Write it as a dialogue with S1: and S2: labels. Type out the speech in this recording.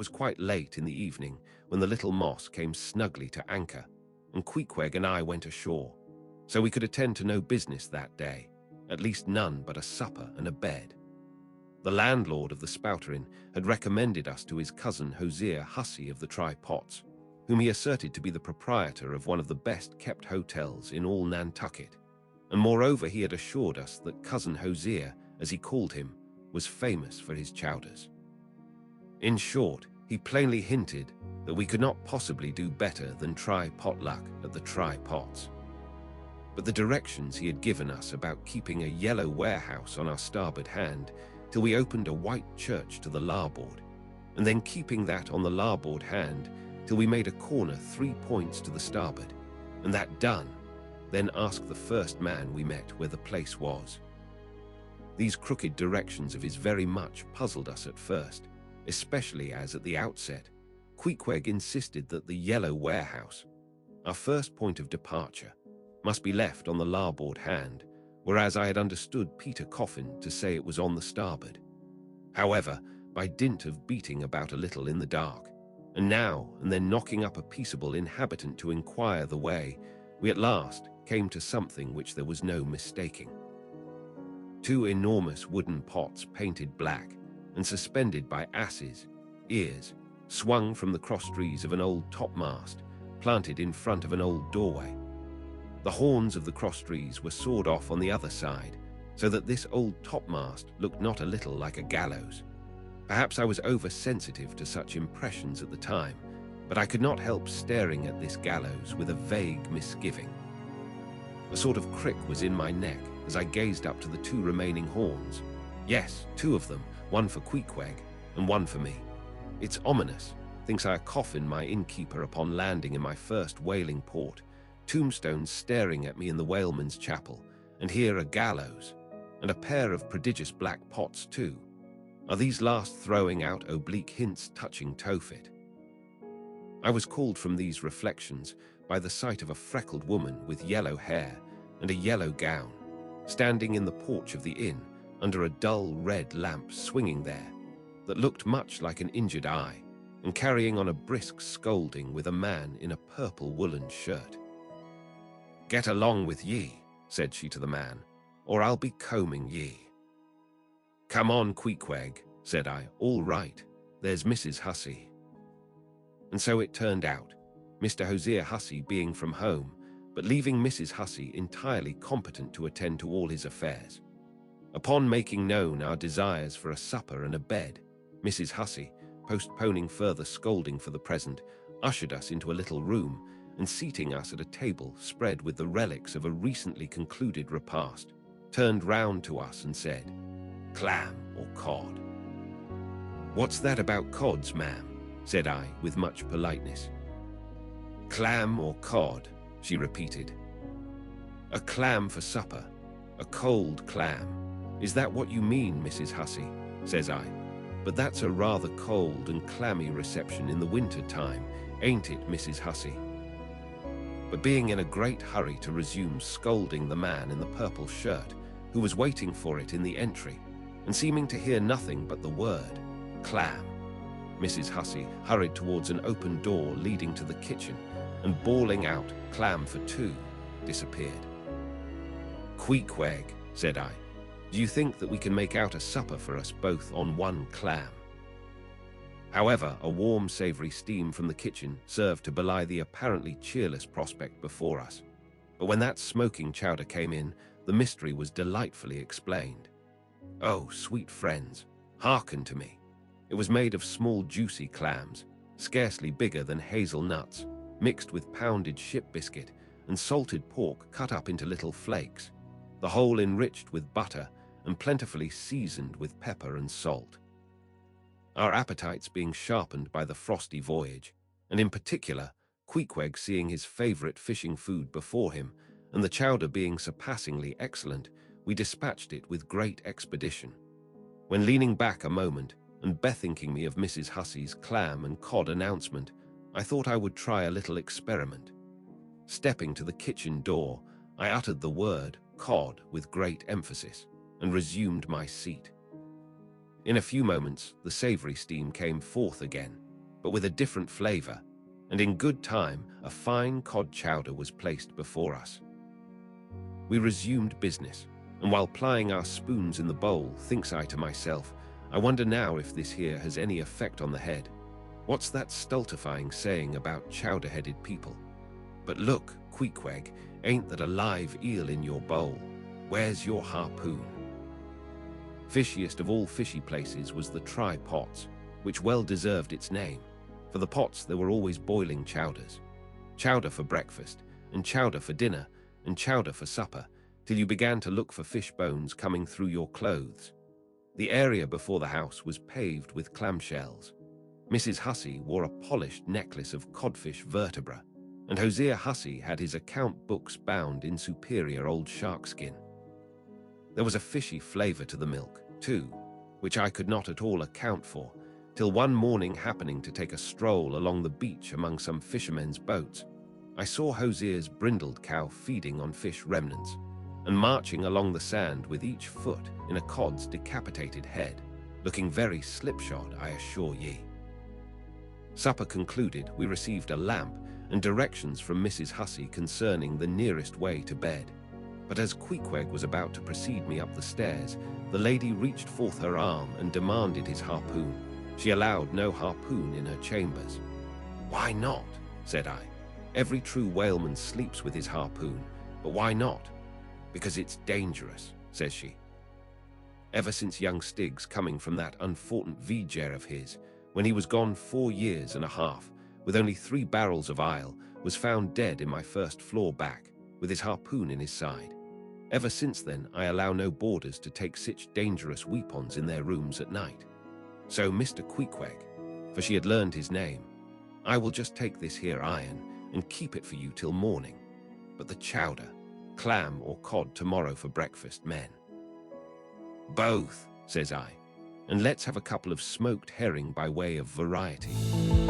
S1: was quite late in the evening when the little moss came snugly to anchor, and Queequeg and I went ashore, so we could attend to no business that day, at least none but a supper and a bed. The landlord of the Spouter Inn had recommended us to his cousin Hosea Hussey of the Tri-Pots, whom he asserted to be the proprietor of one of the best-kept hotels in all Nantucket, and moreover he had assured us that cousin Hosea, as he called him, was famous for his chowders. In short, he plainly hinted that we could not possibly do better than try potluck at the Tri-Pots. But the directions he had given us about keeping a yellow warehouse on our starboard hand till we opened a white church to the larboard, and then keeping that on the larboard hand till we made a corner 3 points to the starboard, and that done, then ask the first man we met where the place was. These crooked directions of his very much puzzled us at first, especially as at the outset, Queequeg insisted that the yellow warehouse, our first point of departure, must be left on the larboard hand, whereas I had understood Peter Coffin to say it was on the starboard. However, by dint of beating about a little in the dark, and now and then knocking up a peaceable inhabitant to inquire the way, we at last came to something which there was no mistaking. 2 enormous wooden pots painted black and suspended by asses' ears, swung from the crosstrees of an old topmast planted in front of an old doorway. The horns of the crosstrees were sawed off on the other side, so that this old topmast looked not a little like a gallows. Perhaps I was oversensitive to such impressions at the time, but I could not help staring at this gallows with a vague misgiving. A sort of crick was in my neck as I gazed up to the 2 remaining horns. Yes, 2 of them, one for Queequeg and one for me. It's ominous, thinks I, a coffin my innkeeper upon landing in my first whaling port, tombstones staring at me in the whaleman's chapel, and here a gallows, and a pair of prodigious black pots too. Are these last throwing out oblique hints touching Tophet? I was called from these reflections by the sight of a freckled woman with yellow hair and a yellow gown, standing in the porch of the inn under a dull red lamp swinging there, that looked much like an injured eye, and carrying on a brisk scolding with a man in a purple woolen shirt. "Get along with ye," said she to the man, "or I'll be combing ye." "Come on, Queequeg," said I. "All right, there's Mrs. Hussey." And so it turned out, Mr. Hosea Hussey being from home, but leaving Mrs. Hussey entirely competent to attend to all his affairs. Upon making known our desires for a supper and a bed, Mrs. Hussey, postponing further scolding for the present, ushered us into a little room, and seating us at a table spread with the relics of a recently concluded repast, turned round to us and said, "Clam or cod?" "What's that about cods, ma'am?" said I with much politeness. "Clam or cod," she repeated. "A clam for supper, a cold clam. Is that what you mean, Mrs. Hussey?" says I. "But that's a rather cold and clammy reception in the winter time, ain't it, Mrs. Hussey?" But being in a great hurry to resume scolding the man in the purple shirt, who was waiting for it in the entry, and seeming to hear nothing but the word, "clam," Mrs. Hussey hurried towards an open door leading to the kitchen, and bawling out, "Clam for 2, disappeared. "Queequeg," said I, "do you think that we can make out a supper for us both on 1 clam?" However, a warm, savory steam from the kitchen served to belie the apparently cheerless prospect before us. But when that smoking chowder came in, the mystery was delightfully explained. Oh, sweet friends, hearken to me. It was made of small, juicy clams, scarcely bigger than hazelnuts, mixed with pounded ship biscuit and salted pork cut up into little flakes, the whole enriched with butter and plentifully seasoned with pepper and salt. Our appetites being sharpened by the frosty voyage, and in particular, Queequeg seeing his favorite fishing food before him, and the chowder being surpassingly excellent, we dispatched it with great expedition. When leaning back a moment, and bethinking me of Mrs. Hussey's clam and cod announcement, I thought I would try a little experiment. Stepping to the kitchen door, I uttered the word cod with great emphasis, and resumed my seat. In a few moments, the savory steam came forth again, but with a different flavor, and in good time, a fine cod chowder was placed before us. We resumed business, and while plying our spoons in the bowl, thinks I to myself, I wonder now if this here has any effect on the head. What's that stultifying saying about chowder-headed people? But look, Queequeg, ain't that a live eel in your bowl? Where's your harpoon? Fishiest of all fishy places was the try-pots, which well deserved its name. For the pots there were always boiling chowders. Chowder for breakfast, and chowder for dinner, and chowder for supper, till you began to look for fish bones coming through your clothes. The area before the house was paved with clamshells. Mrs. Hussey wore a polished necklace of codfish vertebra, and Hosea Hussey had his account books bound in superior old sharkskin. There was a fishy flavor to the milk, too, which I could not at all account for, till one morning happening to take a stroll along the beach among some fishermen's boats, I saw Hosea's brindled cow feeding on fish remnants, and marching along the sand with each foot in a cod's decapitated head, looking very slipshod, I assure ye. Supper concluded, we received a lamp and directions from Mrs. Hussey concerning the nearest way to bed. But as Queequeg was about to precede me up the stairs, the lady reached forth her arm and demanded his harpoon. She allowed no harpoon in her chambers. "Why not?" said I. "Every true whaleman sleeps with his harpoon, but why not?" "Because it's dangerous," says she. Ever since young Stiggs coming from that unfortunate viger of his, when he was gone 4 years and a half, with only 3 barrels of ile, was found dead in my first floor back, with his harpoon in his side. Ever since then, I allow no boarders to take such dangerous weapons in their rooms at night. So Mr. Queequeg, for she had learned his name, I will just take this here iron and keep it for you till morning. But the chowder, clam or cod tomorrow for breakfast, men." "Both," says I, "and let's have a couple of smoked herring by way of variety."